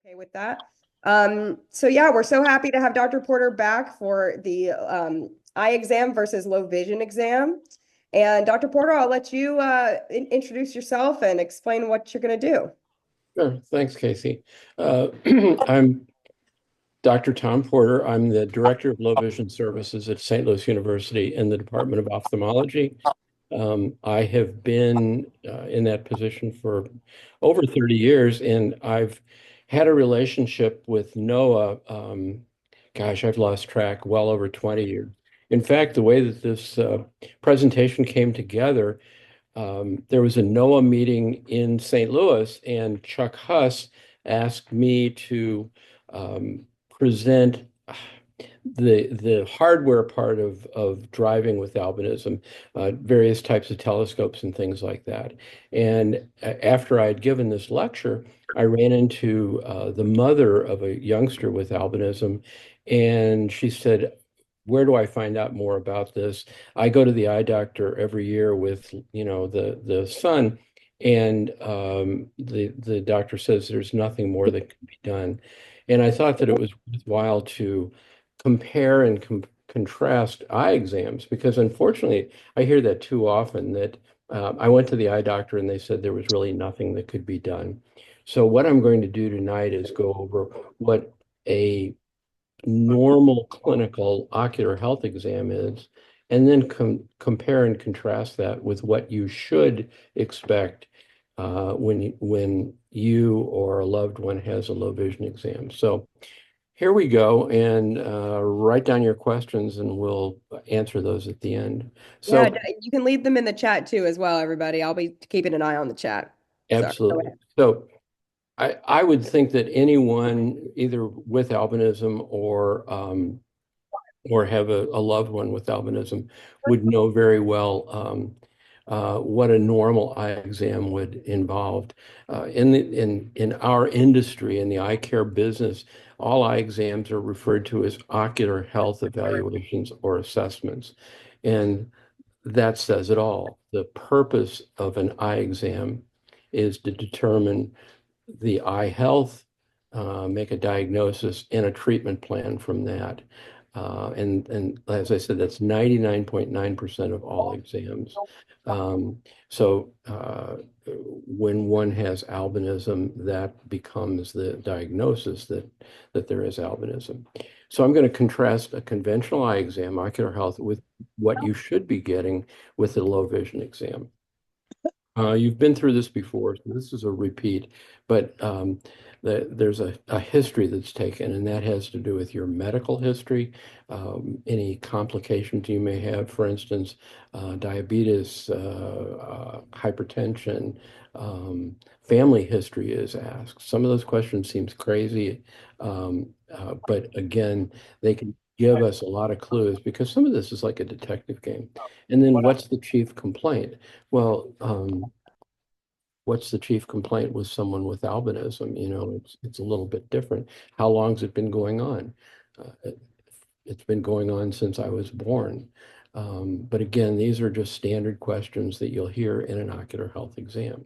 Okay with that. So yeah, we're so happy to have Dr. Porter back for the eye exam versus low vision exam. And Dr. Porter, I'll let you introduce yourself and explain what you're going to do. Sure. Thanks, Casey. Uh, I'm Dr. Tom Porter. I'm the Director of Low Vision Services at St. Louis University in the Department of Ophthalmology. I have been in that position for over 30 years, and I've had a relationship with NOAA. Gosh, I've lost track, well over 20 years. In fact, the way that this presentation came together, there was a NOAA meeting in St. Louis, and Chuck Huss asked me to present the hardware part of driving with albinism, various types of telescopes and things like that. And after I had given this lecture, I ran into the mother of a youngster with albinism, and she said, "Where do I find out more about this?" I go to the eye doctor every year with, the son, and the doctor says there's nothing more that can be done. And I thought that it was worthwhile to compare and contrast eye exams because unfortunately I hear that too often that I went to the eye doctor and they said there was really nothing that could be done. So what I'm going to do tonight is go over what a normal clinical ocular health exam is, and then compare and contrast that with what you should expect when you or a loved one has a low vision exam. So here we go, and write down your questions, and we'll answer those at the end. Yeah, So, you can leave them in the chat too as well, everybody. I'll be keeping an eye on the chat. Sorry, go absolutely. ahead. So, I would think that anyone, either with albinism or have a loved one with albinism, would know very well what a normal eye exam would involve. In our industry, in the eye care business, all eye exams are referred to as ocular health evaluations or assessments. And that says it all. The purpose of an eye exam is to determine the eye health, make a diagnosis and a treatment plan from that. And as I said, that's 99.9% of all exams. So when one has albinism, that becomes the diagnosis that there is albinism. So I'm going to contrast a conventional eye exam, ocular health, with what you should be getting with a low vision exam. You've been through this before, so this is a repeat, but there's a history that's taken, and that has to do with your medical history, any complications you may have, for instance, diabetes, hypertension, family history is asked. Some of those questions seems crazy, but again, they can give us a lot of clues because some of this is like a detective game. And then what's the chief complaint? Well, what's the chief complaint with someone with albinism? It's a little bit different. How long's it been going on? It's been going on since I was born. But again, these are just standard questions that you'll hear in an ocular health exam.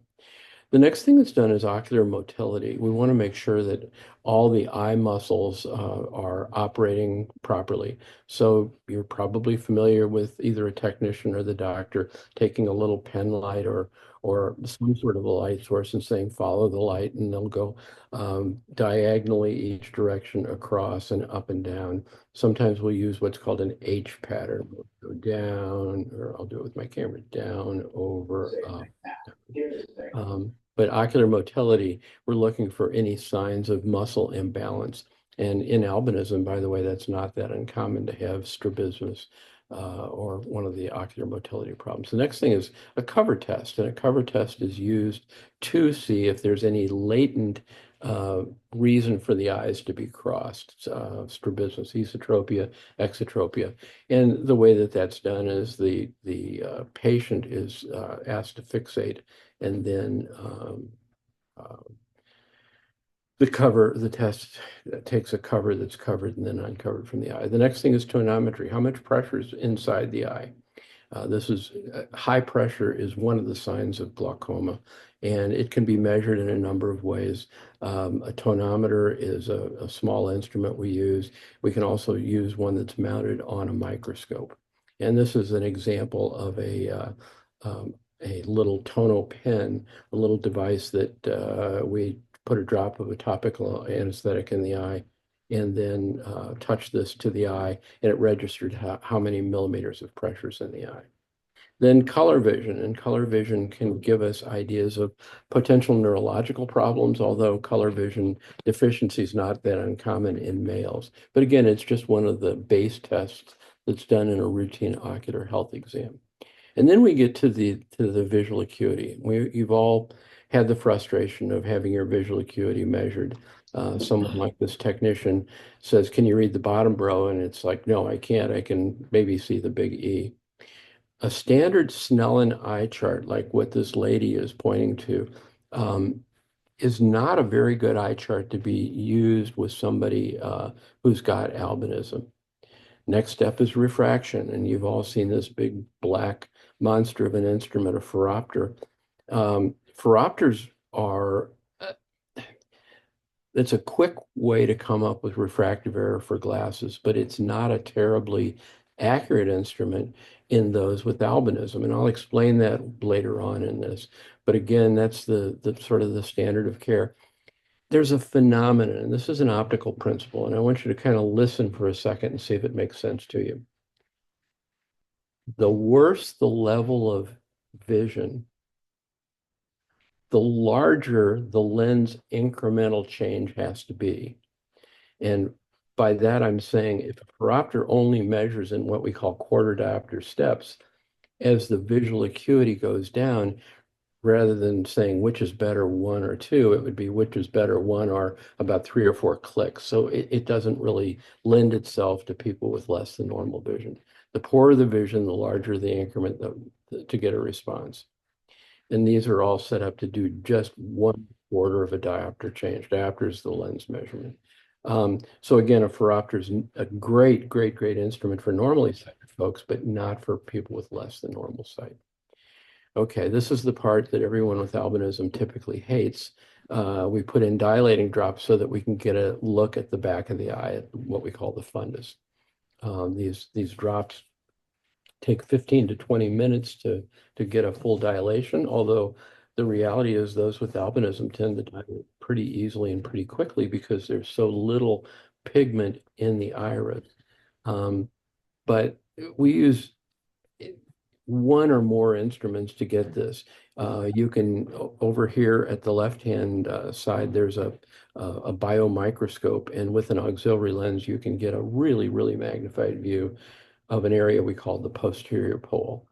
The next thing that's done is ocular motility. We want to make sure that all the eye muscles are operating properly. So you're probably familiar with either a technician or the doctor taking a little pen light or some sort of a light source and saying, follow the light, and they'll go diagonally each direction across and up and down. Sometimes we'll use what's called an H pattern. We'll go down, or I'll do it with my camera, down, over, up. But ocular motility, we're looking for any signs of muscle imbalance. And in albinism, by the way, that's not that uncommon to have strabismus or one of the ocular motility problems. The next thing is a cover test, and a cover test is used to see if there's any latent reason for the eyes to be crossed, strabismus, esotropia, exotropia. And the way that that's done is the patient is asked to fixate, and then uh, the test takes a cover that's covered and then uncovered from the eye. The next thing is tonometry. How much pressure is inside the eye? This is high pressure is one of the signs of glaucoma, and it can be measured in a number of ways. A tonometer is a small instrument we use. We can also use one that's mounted on a microscope. And this is an example of a little tono pen, a little device that we put a drop of a topical anesthetic in the eye and then touch this to the eye, and it registered how many millimeters of pressure is in the eye. Then color vision, and color vision can give us ideas of potential neurological problems, although color vision deficiency is not that uncommon in males. But again, it's just one of the base tests that's done in a routine ocular health exam. And then we get to the visual acuity. You've all had the frustration of having your visual acuity measured. Someone like this technician says, "Can you read the bottom row?" And it's like, "No, I can't. I can maybe see the big E." A standard Snellen eye chart, like what this lady is pointing to, is not a very good eye chart to be used with somebody who's got albinism. Next step is refraction, and you've all seen this big black monster of an instrument, a phoropter. Phoropters are, it's a quick way to come up with refractive error for glasses, but it's not a terribly accurate instrument in those with albinism. And I'll explain that later on in this. But again, that's the sort of the standard of care. There's a phenomenon, and this is an optical principle, and I want you to kind of listen for a second and see if it makes sense to you. The worse the level of vision, the larger the lens incremental change has to be. And by that, I'm saying if a phoropter only measures in what we call quarter diopter steps, as the visual acuity goes down, rather than saying which is better, one or two, it would be which is better, one or about 3 or 4 clicks. So it doesn't really lend itself to people with less than normal vision. The poorer the vision, the larger the increment to get a response. And these are all set up to do just 1/4 of a diopter change. Diopter is the lens measurement. So again, a phoropter is a great, great, great instrument for normally sighted folks, but not for people with less than normal sight. Okay, this is the part that everyone with albinism typically hates. We put in dilating drops so that we can get a look at the back of the eye, at what we call the fundus. These drops take 15 to 20 minutes to get a full dilation, although the reality is those with albinism tend to dilate pretty easily and pretty quickly because there's so little pigment in the iris. But we use one or more instruments to get this. You can, over here at the left-hand side, there's a biomicroscope, and with an auxiliary lens, you can get a really, really magnified view of an area we call the posterior pole.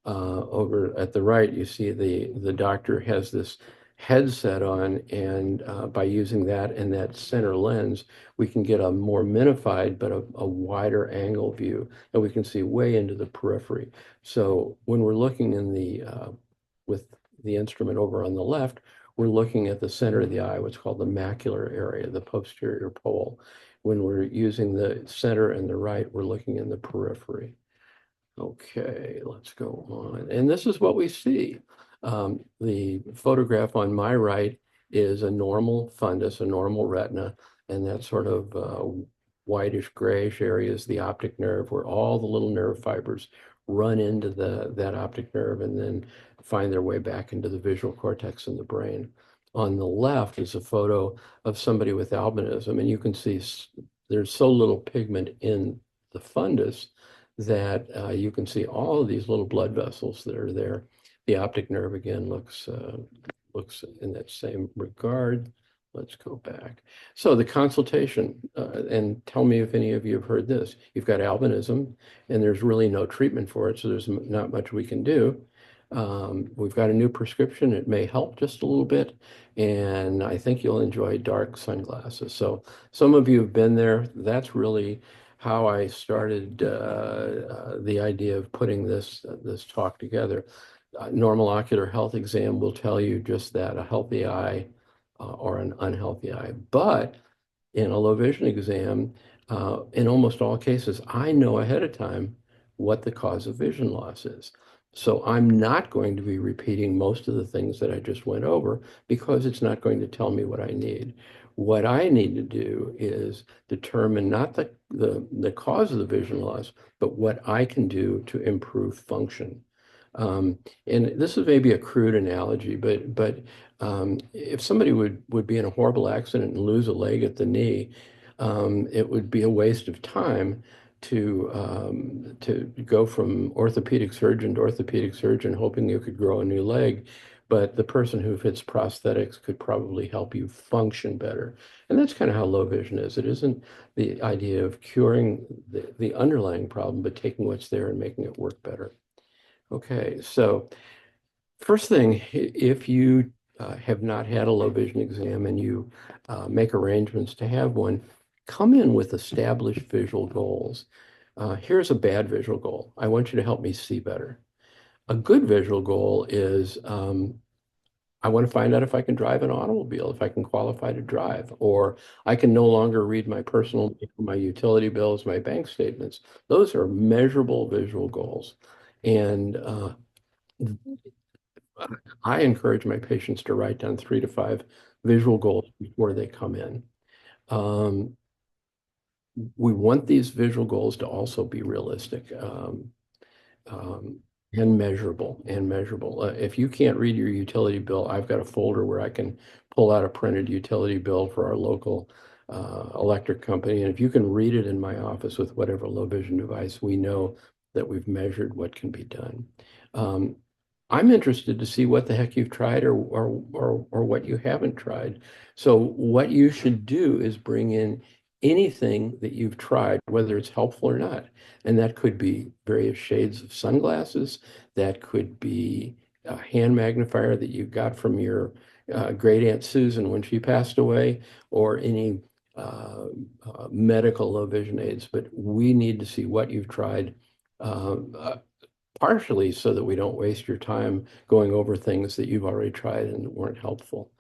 Over at the right, you see the doctor has this headset on, and by using that and that center lens, we can get a more minified but a wider angle view, and we can see way into the periphery. So when we're looking in with the instrument over on the left, we're looking at the center of the eye, what's called the macular area, the posterior pole. When we're using the center and the right, we're looking in the periphery. Okay, let's go on. And this is what we see. The photograph on my right is a normal fundus, a normal retina, and that sort of whitish grayish area is the optic nerve, where all the little nerve fibers run into that optic nerve and then find their way back into the visual cortex in the brain. On the left is a photo of somebody with albinism, and you can see there's so little pigment in the fundus that you can see all of these little blood vessels that are there. The optic nerve again looks in that same regard. Let's go back. So the consultation, and tell me if any of you have heard this. You've got albinism, and there's really no treatment for it, so there's not much we can do. We've got a new prescription. It may help just a little bit, and I think you'll enjoy dark sunglasses. So some of you have been there. That's really how I started the idea of putting this talk together. Normal ocular health exam will tell you just that, a healthy eye or an unhealthy eye. But in a low vision exam, in almost all cases, I know ahead of time what the cause of vision loss is. So I'm not going to be repeating most of the things that I just went over because it's not going to tell me what I need. What I need to do is determine not the cause of the vision loss, but what I can do to improve function. And this is maybe a crude analogy, but if somebody would be in a horrible accident and lose a leg at the knee, it would be a waste of time to go from orthopedic surgeon, hoping you could grow a new leg. But the person who fits prosthetics could probably help you function better. And that's kind of how low vision is. It isn't the idea of curing the underlying problem, but taking what's there and making it work better. Okay, so first thing, if you have not had a low vision exam and you make arrangements to have one, come in with established visual goals. Here's a bad visual goal. I want you to help me see better. A good visual goal is I want to find out if I can drive an automobile, if I can qualify to drive, or I can no longer read my personal, my utility bills, my bank statements. Those are measurable visual goals. And I encourage my patients to write down 3 to 5 visual goals before they come in. We want these visual goals to also be realistic. Um, and measurable. If you can't read your utility bill, I've got a folder where I can pull out a printed utility bill for our local electric company. And if you can read it in my office with whatever low vision device, we know that we've measured what can be done. I'm interested to see what the heck you've tried or what you haven't tried. So what you should do is bring in anything that you've tried, whether it's helpful or not. And that could be various shades of sunglasses. That could be a hand magnifier that you got from your great Aunt Susan when she passed away, or any medical low vision aids. But we need to see what you've tried, partially so that we don't waste your time going over things that you've already tried and weren't helpful.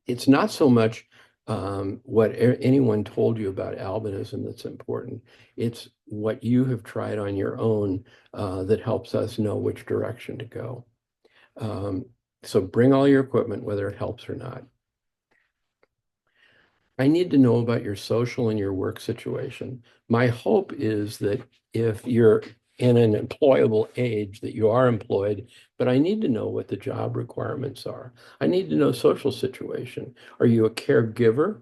It's not so much what anyone told you about albinism that's important. It's what you have tried on your own that helps us know which direction to go. So bring all your equipment, whether it helps or not. I need to know about your social and your work situation. My hope is that if you're in an employable age, that you are employed, but I need to know what the job requirements are. I need to know social situation. Are you a caregiver?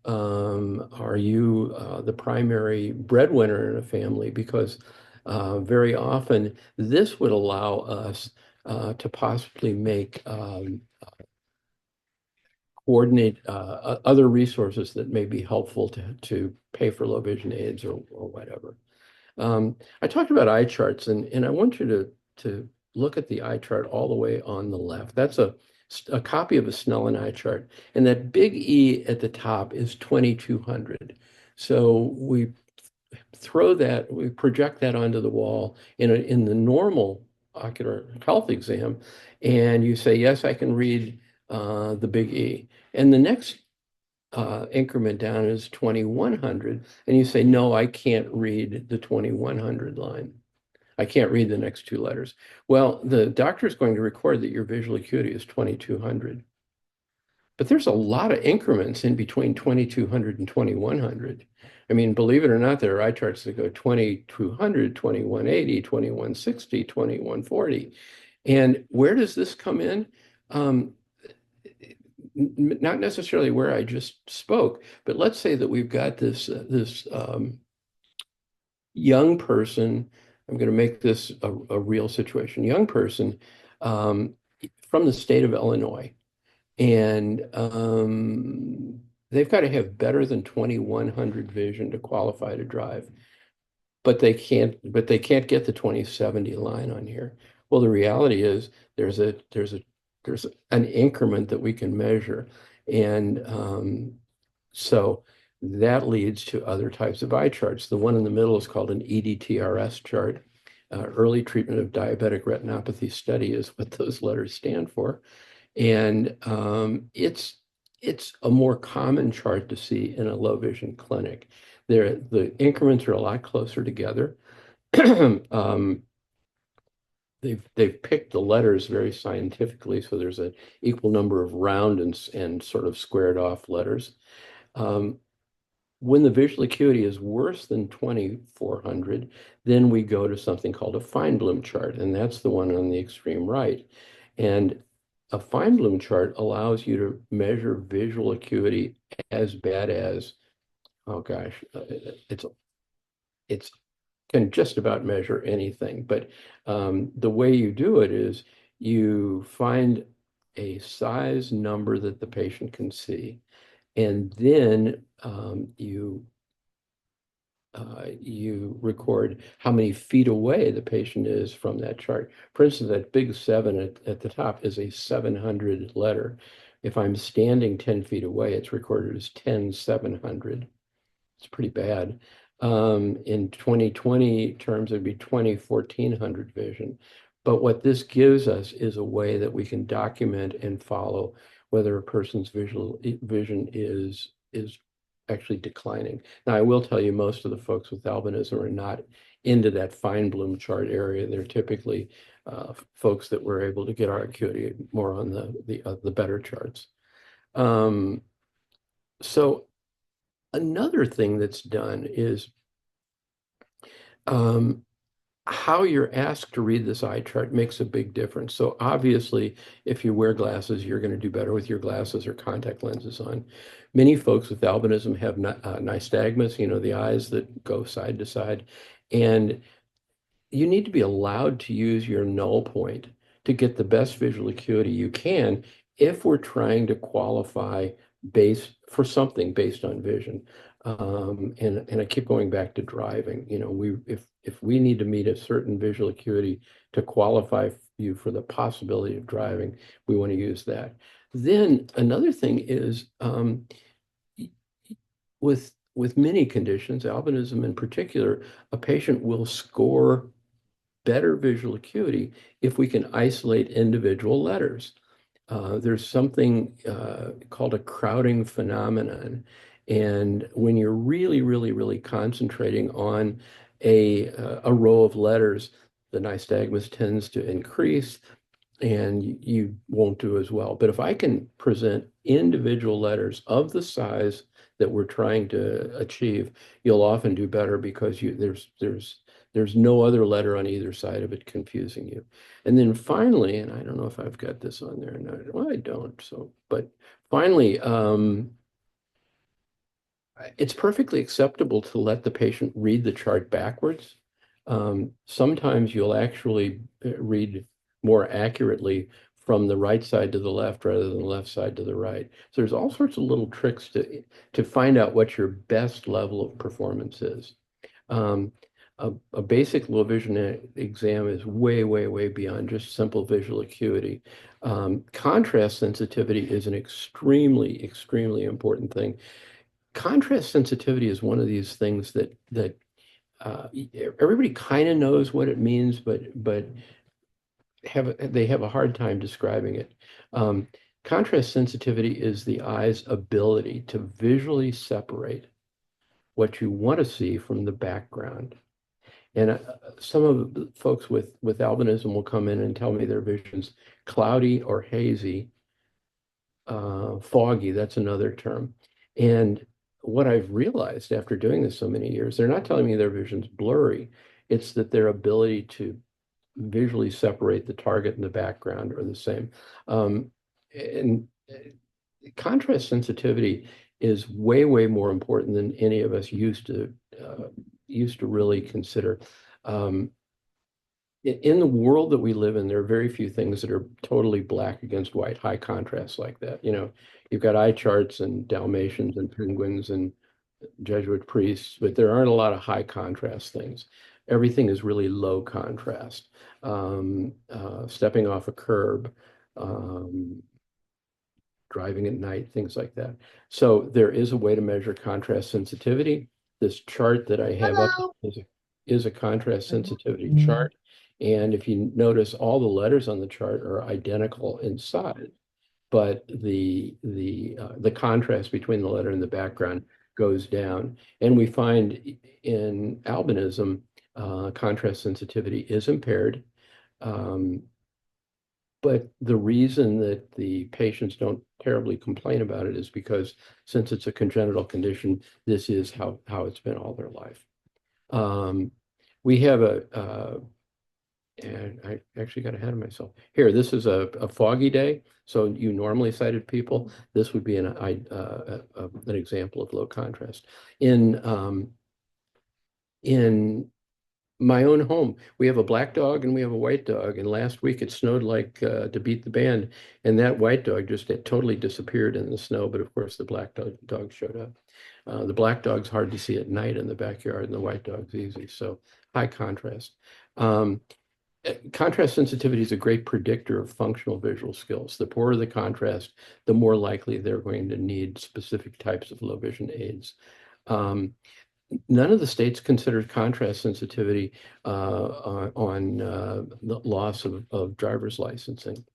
Are you the primary breadwinner in a family? Because very often this would allow us to possibly make coordinate other resources that may be helpful to pay for low vision aids or whatever. I talked about eye charts, and I want you to look at the eye chart all the way on the left. That's a copy of a Snellen eye chart, and that big E at the top is 2200. So we project that onto the wall in the normal ocular health exam, and you say, yes, I can read the big E. And the next increment down is 2100, and you say, no, I can't read the 2100 line. I can't read the next 2 letters. Well, the doctor is going to record that your visual acuity is 2200. But there's a lot of increments in between 2200 and 2100. I mean, believe it or not, there are eye charts that go 2200, 2180, 2160, 2140. And where does this come in? Not necessarily where I just spoke, but let's say that we've got this young person. I'm going to make this a real situation. Young person from the state of Illinois, and they've got to have better than 2100 vision to qualify to drive, but they can't get the 2070 line on here. Well, the reality is there's an increment that we can measure, and so that leads to other types of eye charts. The one in the middle is called an EDTRS chart. Early treatment of diabetic retinopathy study is what those letters stand for. And it's a more common chart to see in a low vision clinic. The increments are a lot closer together. Um, they've picked the letters very scientifically, so there's an equal number of round and sort of squared off letters. Um, when the visual acuity is worse than 2400, then we go to something called a Feinblum chart, and that's the one on the extreme right. And a Feinblum chart allows you to measure visual acuity as bad as, oh gosh, it's can just about measure anything. But the way you do it is you find a size number that the patient can see, and then you record how many feet away the patient is from that chart. For instance, that big 7 at the top is a 700 letter. If I'm standing 10 feet away, it's recorded as 10,700. It's pretty bad. In 2020 terms, it'd be 20,1400 vision. But what this gives us is a way that we can document and follow whether a person's visual vision is actually declining. Now, I will tell you, most of the folks with albinism are not into that Feinblum chart area. They're typically folks that were able to get our acuity more on the better charts. So another thing that's done is how you're asked to read this eye chart makes a big difference. So obviously, if you wear glasses, you're going to do better with your glasses or contact lenses on. Many folks with albinism have nystagmus, the eyes that go side to side. And you need to be allowed to use your null point to get the best visual acuity you can if we're trying to qualify for something based on vision. And I keep going back to driving. If we need to meet a certain visual acuity to qualify you for the possibility of driving, we want to use that. Then another thing is with many conditions, albinism in particular, a patient will score better visual acuity if we can isolate individual letters. There's something called a crowding phenomenon. And when you're really, really, really concentrating on a row of letters, the nystagmus tends to increase and you won't do as well. But if I can present individual letters of the size that we're trying to achieve, you'll often do better because there's no other letter on either side of it confusing you. And then finally, and I don't know if I've got this on there or not. Well, I don't. But finally, it's perfectly acceptable to let the patient read the chart backwards. Sometimes you'll actually read more accurately from the right side to the left rather than the left side to the right. So there's all sorts of little tricks to find out what your best level of performance is. A basic low vision exam is way, way, way beyond just simple visual acuity. Contrast sensitivity is an extremely, extremely important thing. Contrast sensitivity is one of these things that everybody kind of knows what it means, but they have a hard time describing it. Contrast sensitivity is the eye's ability to visually separate what you want to see from the background. And some of the folks with albinism will come in and tell me their vision's cloudy or hazy, foggy, that's another term. And what I've realized after doing this so many years, they're not telling me their vision's blurry. It's that their ability to visually separate the target and the background are the same. And contrast sensitivity is way, way more important than any of us used to really consider. In the world that we live in, there are very few things that are totally black against white, high contrast like that. You've got eye charts and Dalmatians and penguins and Jesuit priests, but there aren't a lot of high contrast things. Everything is really low contrast. Stepping off a curb, driving at night, things like that. So there is a way to measure contrast sensitivity. This chart that I have up is a contrast sensitivity chart. And if you notice, all the letters on the chart are identical in size, but the contrast between the letter and the background goes down. And we find in albinism, contrast sensitivity is impaired. Um, but the reason that the patients don't terribly complain about it is because since it's a congenital condition, this is how it's been all their life. Um, we have and I actually got ahead of myself. Here, this is a foggy day. So you normally sighted people, this would be an example of low contrast. In my own home, we have a black dog and we have a white dog. And last week it snowed like to beat the band. And that white dog just it totally disappeared in the snow. But of course, the black dog showed up. The black dog's hard to see at night in the backyard, and the white dog's easy. So high contrast. Um, Contrast sensitivity is a great predictor of functional visual skills. The poorer the contrast, the more likely they're going to need specific types of low vision aids. Um, None of the states considered contrast sensitivity on the loss of driver's licensing.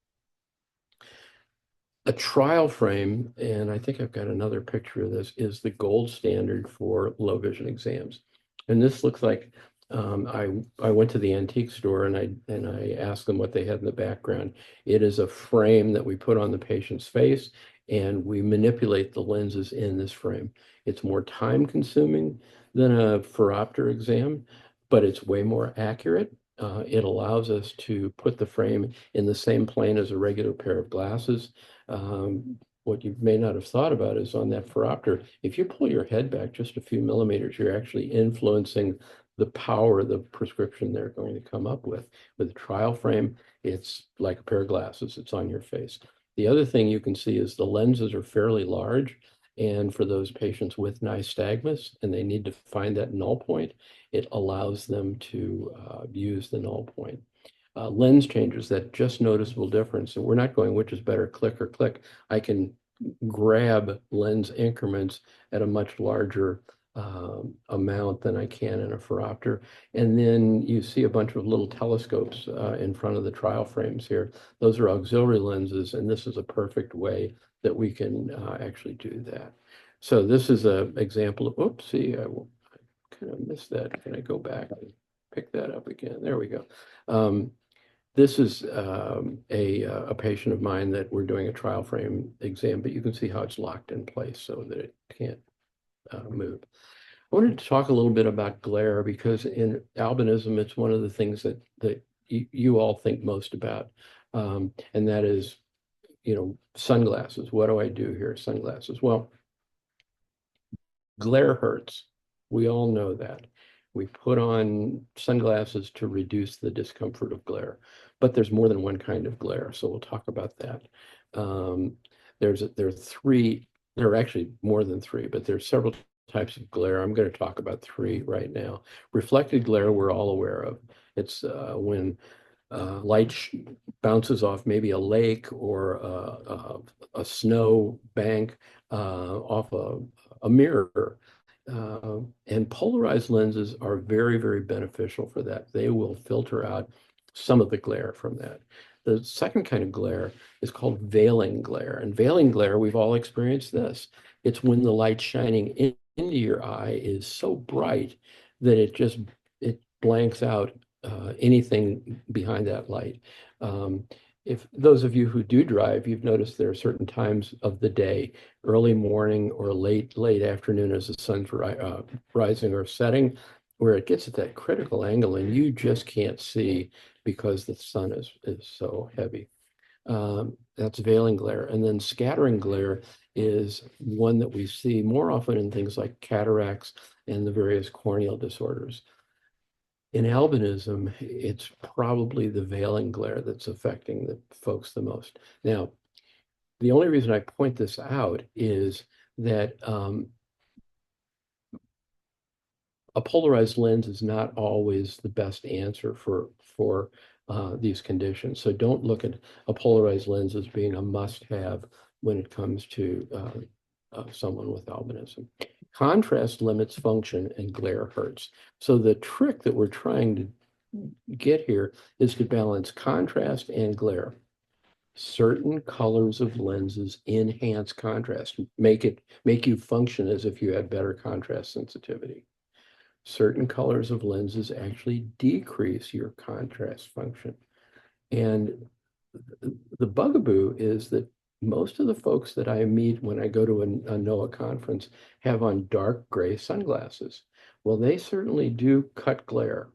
A trial frame, and I think I've got another picture of this, is the gold standard for low vision exams. And this looks like I went to the antique store and I asked them what they had in the background. It is a frame that we put on the patient's face and we manipulate the lenses in this frame. It's more time consuming than a phoropter exam, but it's way more accurate. It allows us to put the frame in the same plane as a regular pair of glasses. What you may not have thought about is on that phoropter, if you pull your head back just a few millimeters, you're actually influencing the power of the prescription they're going to come up with. With a trial frame, it's like a pair of glasses, it's on your face. The other thing you can see is the lenses are fairly large. And for those patients with nystagmus, and they need to find that null point, it allows them to use the null point. Lens changes, that just noticeable difference. And we're not going which is better, click or click. I can grab lens increments at a much larger amount than I can in a phoropter. And then you see a bunch of little telescopes in front of the trial frames here. Those are auxiliary lenses, and this is a perfect way that we can actually do that. So this is an example of, oopsie, I kind of missed that. Can I go back and pick that up again? There we go. This is a patient of mine that we're doing a trial frame exam, but you can see how it's locked in place so that it can't move. I wanted to talk a little bit about glare because in albinism, it's one of the things that you all think most about, and that is, sunglasses. What do I do here? Sunglasses. Well, glare hurts. We all know that. We put on sunglasses to reduce the discomfort of glare, but there's more than one kind of glare, so we'll talk about that. There are actually more than three, but there's several types of glare. I'm going to talk about three right now. Reflected glare, we're all aware of. It's when light bounces off maybe a lake or a snow bank off a mirror. And polarized lenses are very, very beneficial for that. They will filter out some of the glare from that. The second kind of glare is called veiling glare. And veiling glare, we've all experienced this. It's when the light shining into your eye is so bright that it blanks out anything behind that light. If those of you who do drive, you've noticed there are certain times of the day, early morning or late afternoon as the sun's rising or setting, where it gets at that critical angle and you just can't see because the sun is so heavy. That's veiling glare. And then scattering glare is one that we see more often in things like cataracts and the various corneal disorders. In albinism, it's probably the veiling glare that's affecting the folks the most. Now, the only reason I point this out is that a polarized lens is not always the best answer for these conditions. So don't look at a polarized lens as being a must-have when it comes to someone with albinism. Contrast limits function and glare hurts. So the trick that we're trying to get here is to balance contrast and glare. certain colors of lenses enhance contrast, make you function as if you had better contrast sensitivity. Certain colors of lenses actually decrease your contrast function. And the bugaboo is that most of the folks that I meet when I go to a NOAA conference have on dark gray sunglasses. Well, they certainly do cut glare,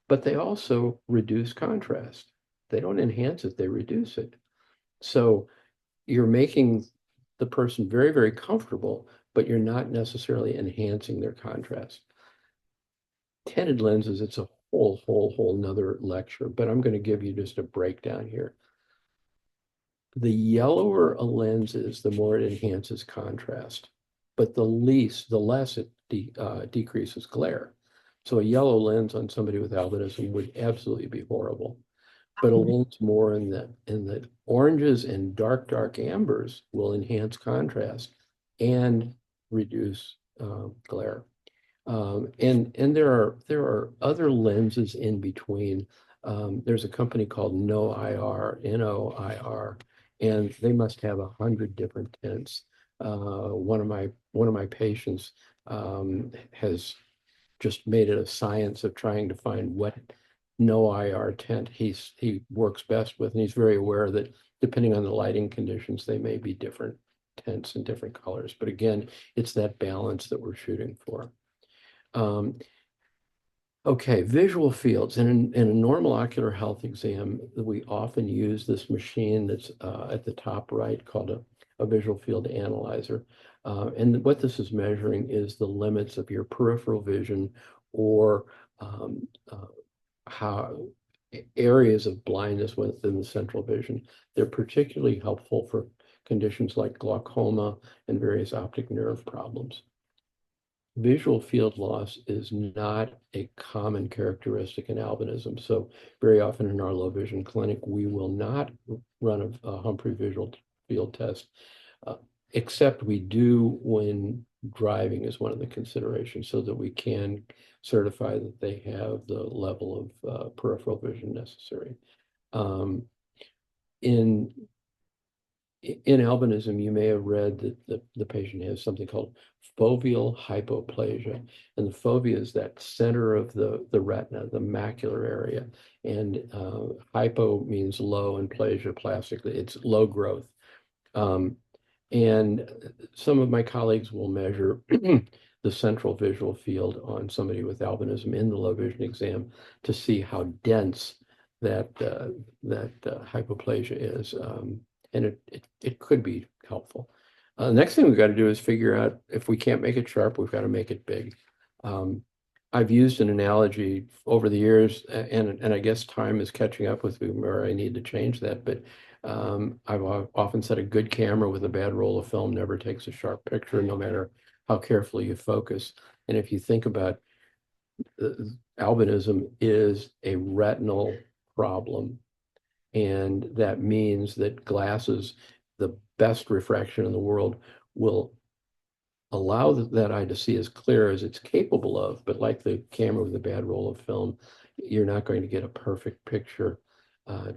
but they also reduce contrast. They don't enhance it, they reduce it. So you're making the person very, very comfortable, but you're not necessarily enhancing their contrast. Tinted lenses, it's a whole nother lecture, but I'm going to give you just a breakdown here. The yellower a lens is, the more it enhances contrast, but the less it decreases glare. So a yellow lens on somebody with albinism would absolutely be horrible. But a lens more in the oranges and dark ambers will enhance contrast and reduce glare. And there are other lenses in between. There's a company called NOIR, NOIR, and they must have 100 different tints. One of my patients has just made it a science of trying to find what NOIR tint he works best with, and he's very aware that depending on the lighting conditions, they may be different tints and different colors. But again, it's that balance that we're shooting for. Okay, visual fields. In a normal ocular health exam, we often use this machine that's at the top right called a visual field analyzer. And what this is measuring is the limits of your peripheral vision or how areas of blindness within the central vision. They're particularly helpful for conditions like glaucoma and various optic nerve problems. Visual field loss is not a common characteristic in albinism. So very often in our low vision clinic, we will not run a Humphrey visual field test, except we do when driving is one of the considerations so that we can certify that they have the level of peripheral vision necessary. In albinism, you may have read that the patient has something called foveal hypoplasia. And the fovea is that center of the retina, the macular area. And hypo means low and plasia plastically. It's low growth. And some of my colleagues will measure the central visual field on somebody with albinism in the low vision exam to see how dense that hypoplasia is. And it could be helpful. The next thing we've got to do is figure out if we can't make it sharp, we've got to make it big. I've used an analogy over the years, and I guess time is catching up with me where I need to change that. But I've often said a good camera with a bad roll of film never takes a sharp picture, no matter how carefully you focus. And if you think about albinism is a retinal problem. And that means that glasses, the best refraction in the world, will allow that eye to see as clear as it's capable of. But like the camera with a bad roll of film, you're not going to get a perfect picture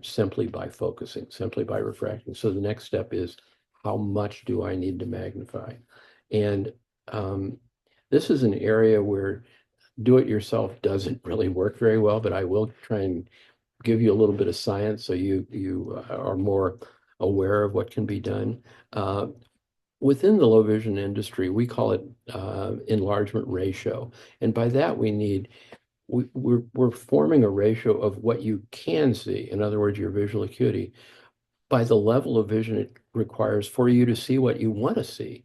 simply by focusing, simply by refracting. So the next step is, how much do I need to magnify? And this is an area where do-it-yourself doesn't really work very well, but I will try and give you a little bit of science so you are more aware of what can be done. Within the low vision industry, we call it enlargement ratio. And by that we're forming a ratio of what you can see, in other words, your visual acuity, by the level of vision it requires for you to see what you want to see.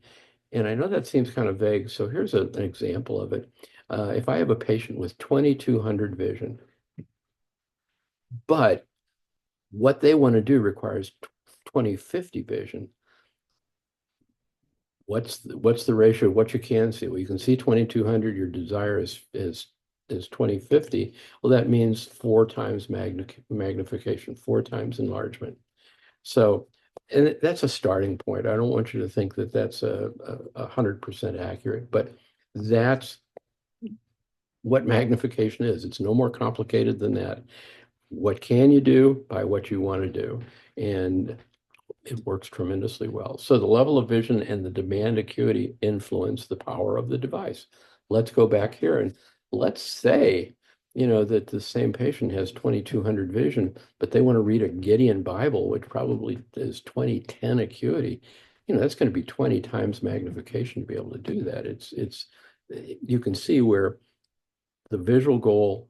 And I know that seems kind of vague, so here's an example of it. If I have a patient with 2200 vision, but what they want to do requires 20/50 vision. What's the ratio of what you can see? Well, you can see 2200, your desire is 20/50. Well, that means 4 times magnification, 4 times enlargement. So, and that's a starting point. I don't want you to think that that's 100% accurate, but that's what magnification is. It's no more complicated than that. What can you do by what you want to do? And it works tremendously well. So the level of vision and the demand acuity influence the power of the device. Let's go back here and let's say, that the same patient has 2200 vision, but they want to read a Gideon Bible, which probably is 2010 acuity. That's going to be 20 times magnification to be able to do that. You can see where the visual goal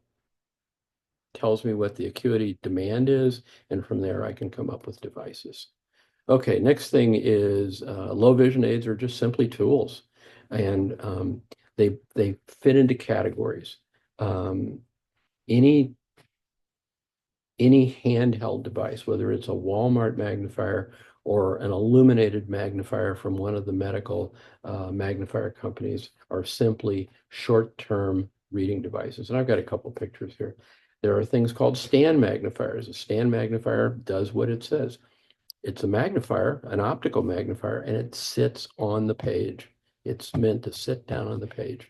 tells me what the acuity demand is, and from there I can come up with devices. Okay, next thing is low vision aids are just simply tools, and they fit into categories. Any handheld device, whether it's a Walmart magnifier or an illuminated magnifier from one of the medical magnifier companies, are simply short-term reading devices. And I've got a couple pictures here. There are things called stand magnifiers. A stand magnifier does what it says. It's a magnifier, an optical magnifier, and it sits on the page. It's meant to sit down on the page.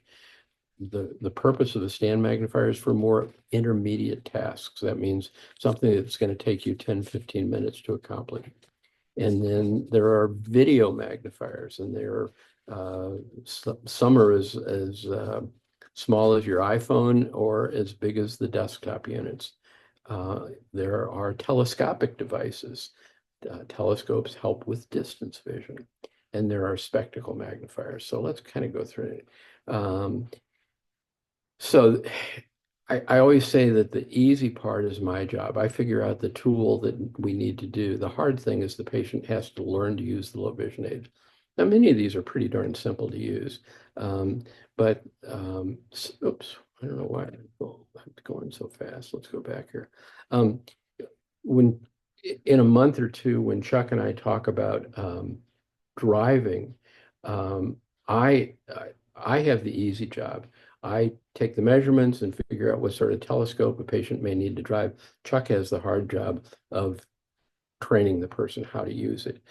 The purpose of the stand magnifier is for more intermediate tasks. That means something that's going to take you 10, 15 minutes to accomplish. And then there are video magnifiers, and some are as small as your iPhone or as big as the desktop units. There are telescopic devices. Telescopes help with distance vision, and there are spectacle magnifiers. So let's kind of go through it. So I always say that the easy part is my job. I figure out the tool that we need to do. The hard thing is the patient has to learn to use the low vision aid. Now, many of these are pretty darn simple to use. Oops, I don't know why I'm going so fast. Let's go back here. In a month or two, when Chuck and I talk about driving, I have the easy job. I take the measurements and figure out what sort of telescope a patient may need to drive. Chuck has the hard job of training the person how to use it.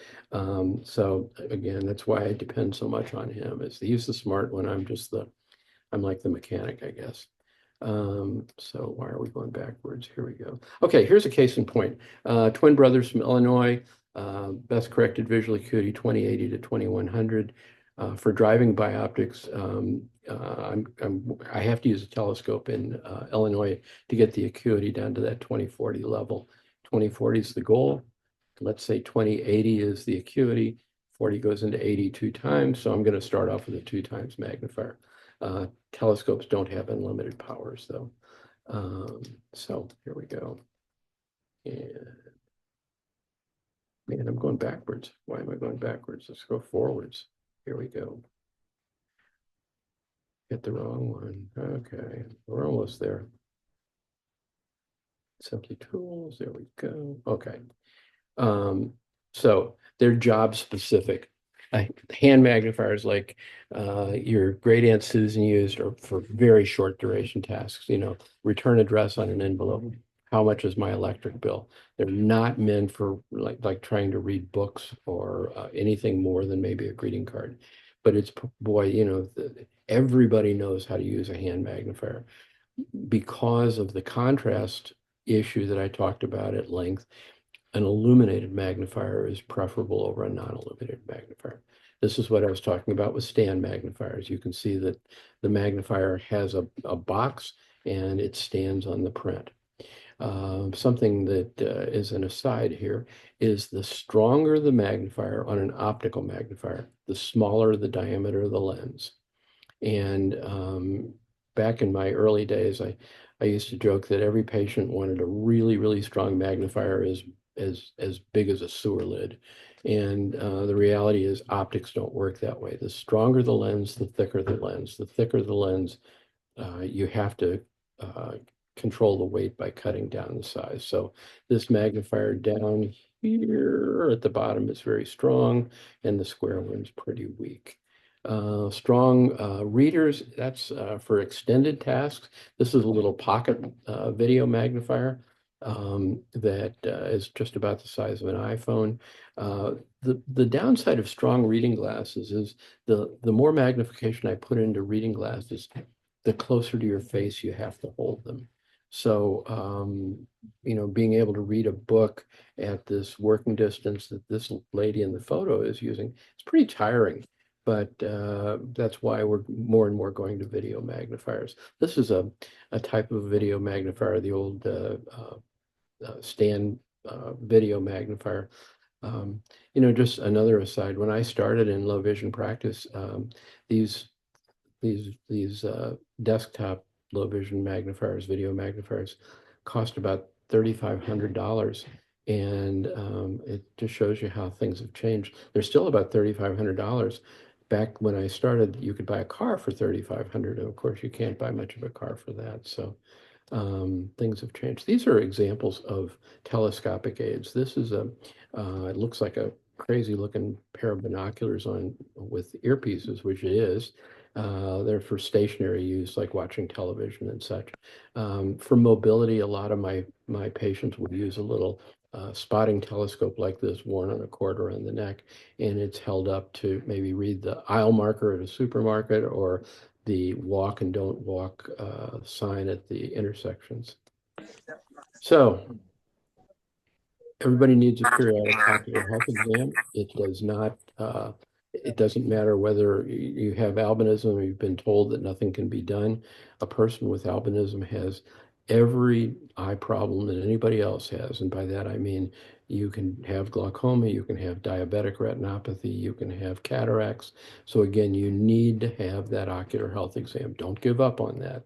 So again, that's why I depend so much on him. He's the smart one. I'm like the mechanic, I guess. So why are we going backwards? Here we go. Okay, here's a case in point. Twin brothers from Illinois, best corrected visual acuity 2080 to 2100. For driving by optics, I have to use a telescope in Illinois to get the acuity down to that 2040 level. 2040 is the goal. Let's say 2080 is the acuity. 40 goes into 80 two times, so I'm going to start off with a 2 times magnifier. Telescopes don't have unlimited powers, though. So here we go. And man, I'm going backwards. Why am I going backwards? Let's go forwards. Here we go. Hit the wrong one. Okay, we're almost there. Simply tools. There we go. Okay. So they're job specific. Hand magnifiers like your great Aunt Susan used are for very short duration tasks, return address on an envelope. How much is my electric bill? They're not meant for like trying to read books or anything more than maybe a greeting card. But it's, boy, everybody knows how to use a hand magnifier. Because of the contrast issue that I talked about at length, an illuminated magnifier is preferable over a non-illuminated magnifier. This is what I was talking about with stand magnifiers. You can see that the magnifier has a box and it stands on the print. Something that is an aside here is the stronger the magnifier on an optical magnifier, the smaller the diameter of the lens. And back in my early days, I used to joke that every patient wanted a really, really strong magnifier as big as a sewer lid. And the reality is optics don't work that way. The stronger the lens, the thicker the lens. The thicker the lens, you have to control the weight by cutting down the size. So this magnifier down here at the bottom is very strong, and the square one's pretty weak. Strong readers, that's for extended tasks. This is a little pocket video magnifier that is just about the size of an iPhone. The downside of strong reading glasses is the more magnification I put into reading glasses, the closer to your face you have to hold them. So, being able to read a book at this working distance that this lady in the photo is using, it's pretty tiring. But that's why we're more and more going to video magnifiers. This is a type of video magnifier, the old stand video magnifier. Just another aside, when I started in low vision practice, these desktop low vision magnifiers, video magnifiers, cost about $3,500. And it just shows you how things have changed. They're still about $3,500. Back when I started, you could buy a car for $3,500. And of course, you can't buy much of a car for that. So things have changed. These are examples of telescopic aids. This is it looks like a crazy looking pair of binoculars on with earpieces, which it is. They're for stationary use, like watching television and such. For mobility, a lot of my patients would use a little spotting telescope like this, worn on a cord around the neck, and it's held up to maybe read the aisle marker at a supermarket or the walk and don't walk sign at the intersections. So everybody needs a periodic ocular health exam. It doesn't matter whether you have albinism or you've been told that nothing can be done. A person with albinism has every eye problem that anybody else has. And by that, I mean, you can have glaucoma, you can have diabetic retinopathy, you can have cataracts. So again, you need to have that ocular health exam. Don't give up on that.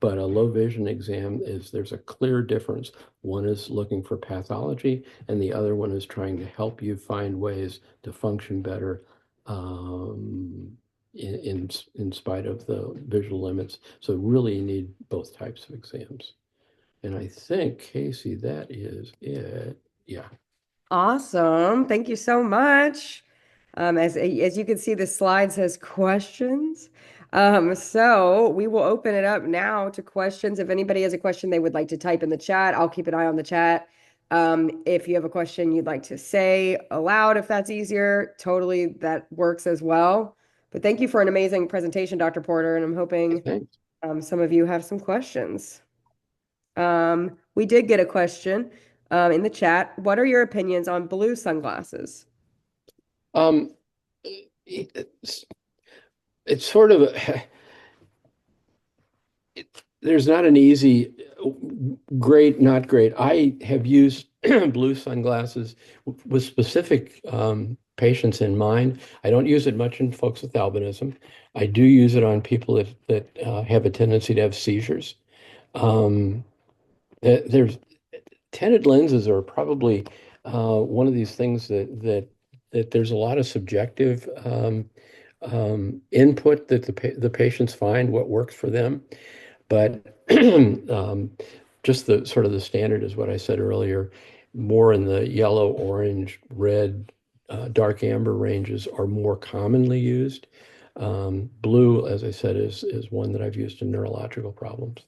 But a low vision exam there's a clear difference. One is looking for pathology, and the other one is trying to help you find ways to function better in spite of the visual limits. So really you need both types of exams. And I think, Casey, that is it. Yeah. Awesome. Thank you so much. As you can see, the slide says questions. So we will open it up now to questions. If anybody has a question they would like to type in the chat, I'll keep an eye on the chat. If you have a question you'd like to say aloud, if that's easier, totally that works as well. But thank you for an amazing presentation, Dr. Porter, and I'm hoping Thanks. some of you have some questions. We did get a question in the chat. What are your opinions on blue sunglasses? Um, it's, it's sort of there's not an easy great, not great. I have used blue sunglasses with specific patients in mind. I don't use it much in folks with albinism. I do use it on people that have a tendency to have seizures. Um, there's tinted lenses are probably one of these things that there's a lot of subjective input that the patients find what works for them. But just the sort of the standard is what I said earlier, more in the yellow, orange, red, dark amber ranges are more commonly used. Blue, as I said, is one that I've used in neurological problems.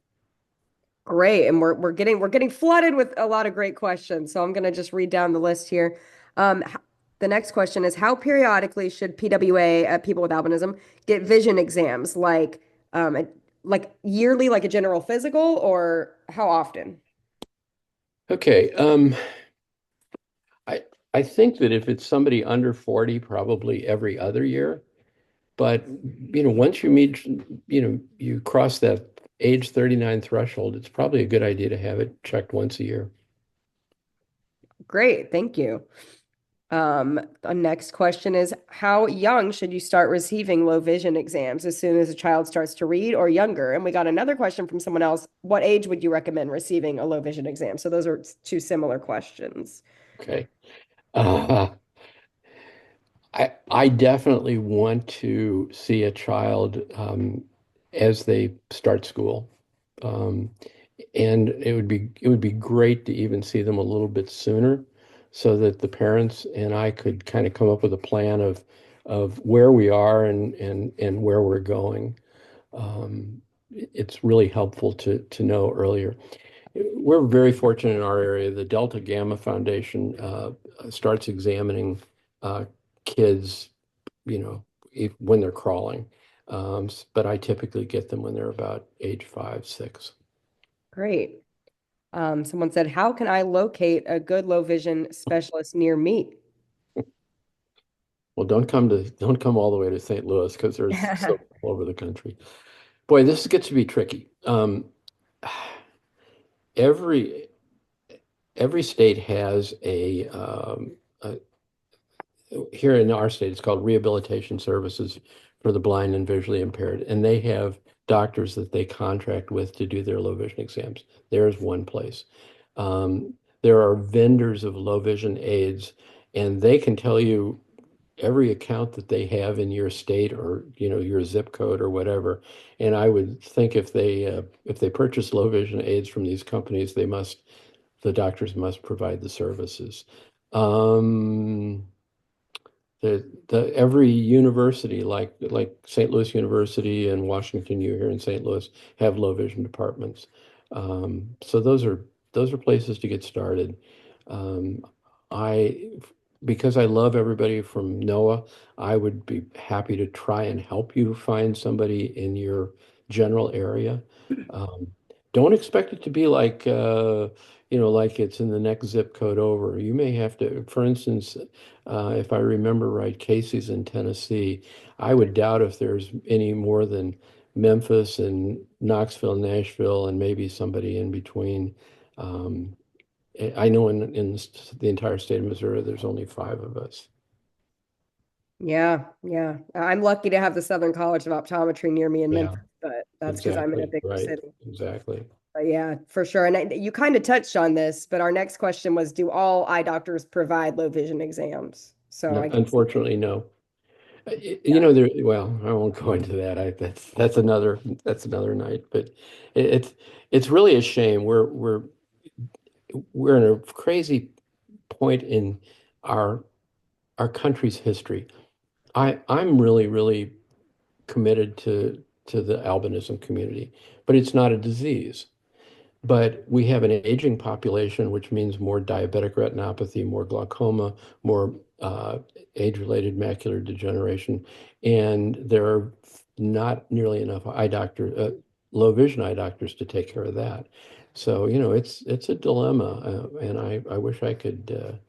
Great, and we're getting flooded with a lot of great questions. So I'm gonna just read down the list here. The next question is, how periodically should PWA, people with albinism, get vision exams? Like yearly, like a general physical, or how often? Okay, I I think that if it's somebody under 40, probably every other year. But once you meet, you cross that age 39 threshold, it's probably a good idea to have it checked once a year. Great, thank you. The next question is, how young should you start receiving low vision exams? As soon as a child starts to read or younger? And we got another question from someone else. What age would you recommend receiving a low vision exam? So those are two similar questions. Okay. Uh, I definitely want to see a child as they start school. Um, and it would be great to even see them a little bit sooner so that the parents and I could kind of come up with a plan of where we are and where we're going. It's really helpful to know earlier. We're very fortunate in our area. The Delta Gamma Foundation starts examining uh, kids, when they're crawling. But I typically get them when they're about age 5, 6. Great. Someone said, how can I locate a good low vision specialist near me? Well, don't come all the way to St. Louis because there's so all over the country. Boy, this gets to be tricky. Every every state has a here in our state, it's called Rehabilitation Services for the Blind and Visually Impaired, and they have doctors that they contract with to do their low vision exams. There's one place. There are vendors of low vision aids, and they can tell you every account that they have in your state or your zip code or whatever. And I would think if they purchase low vision aids from these companies, the doctors must provide the services. Um, every university like St. Louis University and Washington U here in St. Louis have low vision departments. So those are places to get started. Um, I because I love everybody from NOAA, I would be happy to try and help you find somebody in your general area. Um, don't expect it to be like it's in the next zip code over. You may have to, for instance, if I remember right, Casey's in Tennessee. I would doubt if there's any more than Memphis and Knoxville, Nashville, and maybe somebody in between. Um, I know in the entire state of Missouri, there's only 5 of us. Yeah, yeah. I'm lucky to have the Southern College of Optometry near me in Yeah, Memphis, but that's because I'm in a exactly. bigger Right. city. Exactly. But yeah, for sure. And you kind of touched on this, but our next question was, do all eye doctors provide low vision exams? So No, I guess, unfortunately, no. yeah. Well, I won't go into that. That's another night. But it's it's really a shame. We're in a crazy point in our our country's history. I'm really committed to the albinism community, but it's not a disease. But we have an aging population, which means more diabetic retinopathy, more glaucoma, more age-related macular degeneration, and there are not nearly enough low vision eye doctors to take care of that. So, it's a dilemma, and I wish I could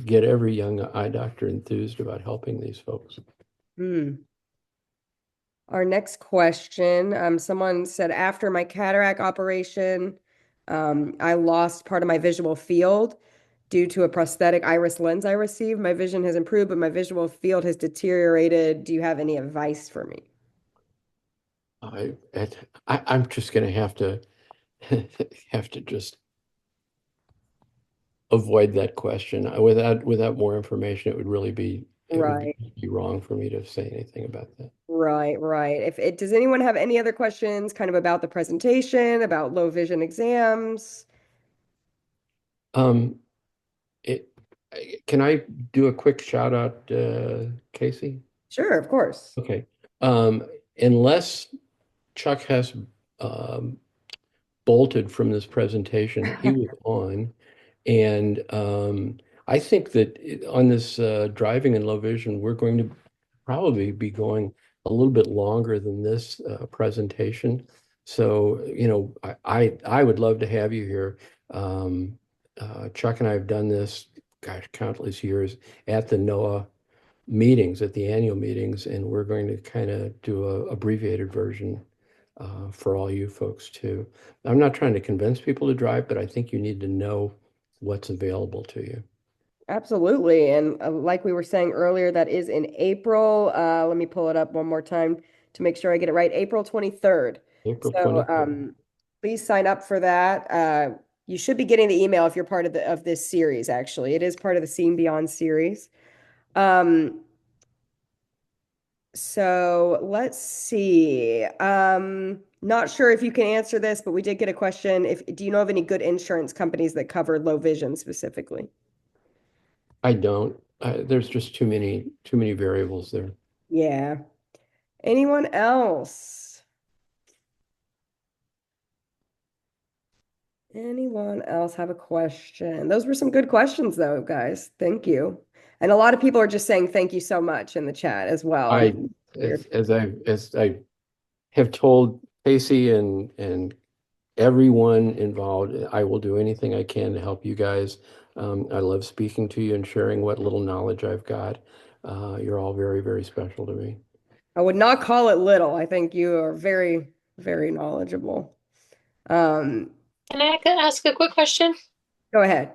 get every young eye doctor enthused about helping these folks. Hmm. Our next question, someone said, after my cataract operation, I lost part of my visual field due to a prosthetic iris lens I received. My vision has improved, but my visual field has deteriorated. Do you have any advice for me? I'm just going to have to just avoid that question. Without more information, it would Right, be wrong for me to say anything about that. right, right. If it does anyone have any other questions kind of about the presentation, about low vision exams? Um, it, can I do a quick shout out, Casey? Sure, of course. Okay. Unless Chuck Hess um, bolted from this presentation, he was on. And I think that on this driving in low vision, we're going to probably be going a little bit longer than this presentation. So, I would love to have you here. Chuck and I have done this, gosh, countless years at the NOAA meetings, at the annual meetings, and we're going to kind of do a abbreviated version for all you folks too. I'm not trying to convince people to drive, but I think you need to know what's available to you. Absolutely. And like we were saying earlier, that is in April. Let me pull it up one more time to make sure I get it right. April 23rd. April So 23rd. please sign up for that. You should be getting the email if you're part of this series, actually. It is part of the Seeing Beyond series. Um, so let's see. Not sure if you can answer this, but we did get a question. Do you know of any good insurance companies that cover low vision specifically? I don't. There's just too many variables there. Yeah. Anyone else? Anyone else have a question? Those were some good questions, though, guys. Thank you. And a lot of people are just saying thank you so much in the chat as well. I, We're- as I have told Casey and everyone involved. I will do anything I can to help you guys. I love speaking to you and sharing what little knowledge I've got. You're all very, very special to me. I would not call it little. I think you are very, very knowledgeable. Um, Can I ask a quick question? Go ahead.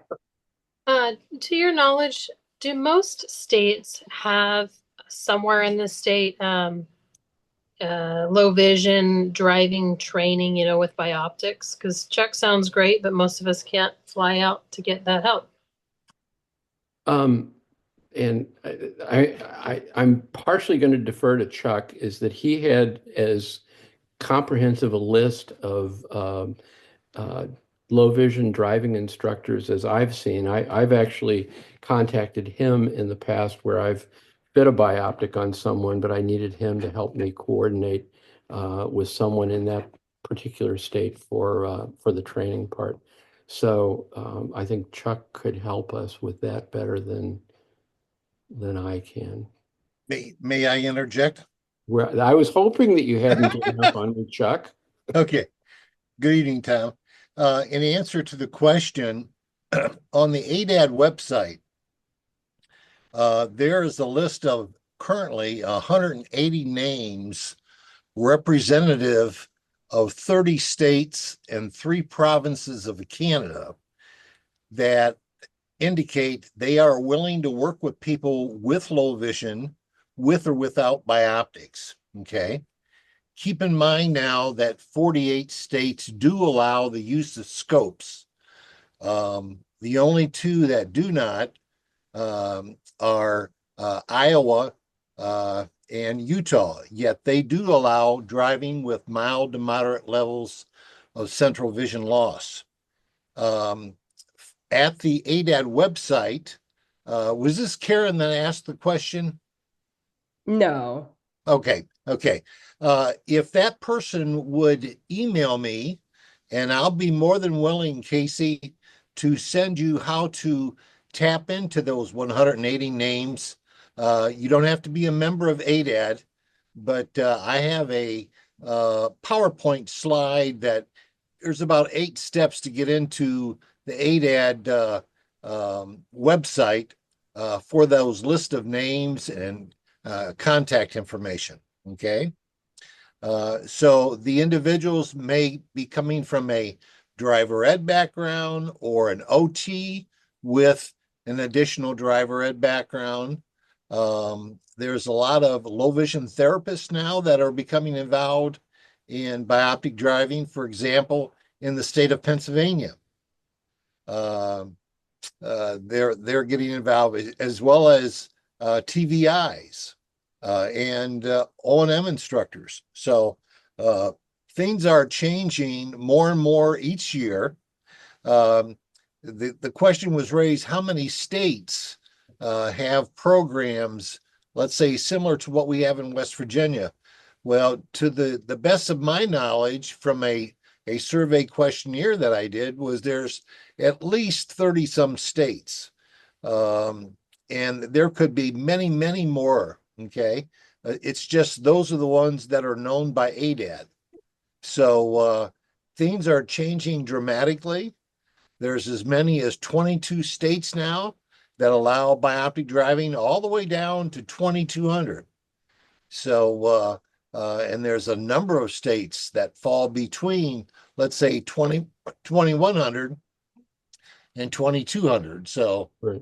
To your knowledge, do most states have somewhere in the state low vision driving training, with bioptics? Because Chuck sounds great, but most of us can't fly out to get that help. Um, and I'm partially going to defer to Chuck, is that he had as comprehensive a list of uh, low vision driving instructors as I've seen. I've actually contacted him in the past where I've fit a bioptic on someone, but I needed him to help me coordinate with someone in that particular state for the training part. So I think Chuck could help us with that better than I can. May I interject? Where I was hoping that you hadn't given up on me, Chuck. Okay. Good evening, Tom. In answer to the question, on the ADAD website, there is a list of currently 180 names representative of 30 states and 3 provinces of Canada that indicate they are willing to work with people with low vision, with or without bioptics. Okay. Keep in mind now that 48 states do allow the use of scopes. The only 2 that do not are Iowa and Utah, yet they do allow driving with mild to moderate levels of central vision loss. At the ADAD website, was this Karen that asked the question? No. Okay. If that person would email me, and I'll be more than willing, Casey, to send you how to tap into those 180 names. You don't have to be a member of ADAD, but I have a PowerPoint slide that there's about 8 steps to get into the ADAD website for those list of names and contact information. Okay. So the individuals may be coming from a driver ed background or an OT with an additional driver ed background. There's a lot of low vision therapists now that are becoming involved in bioptic driving, for example, in the state of Pennsylvania. They're getting involved, as well as TVIs and O&M instructors. So things are changing more and more each year. The question was raised, how many states have programs, let's say, similar to what we have in West Virginia? Well, to the best of my knowledge from a survey questionnaire that I did, was there's at least 30 some states. And there could be many, many more. Okay. It's just those are the ones that are known by ADAD. So things are changing dramatically. There's as many as 22 states now that allow bioptic driving, all the way down to 2,200. So, and there's a number of states that fall between, let's say, 2,100 and 2,200. So Right.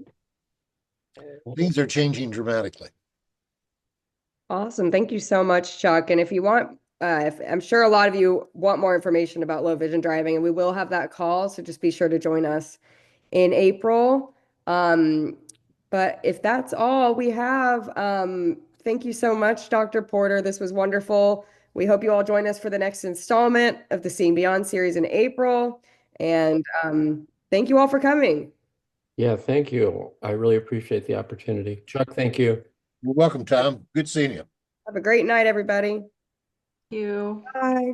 things are changing dramatically. Awesome. Thank you so much, Chuck. And if you want, if I'm sure a lot of you want more information about low vision driving, and we will have that call. So just be sure to join us in April. But if that's all we have, thank you so much, Dr. Porter. This was wonderful. We hope you all join us for the next installment of the Seeing Beyond series in April. And thank you all for coming. Yeah, thank you. I really appreciate the opportunity. Chuck, thank you. You're welcome, Tom. Good seeing you. Have a great night, everybody. You. Bye.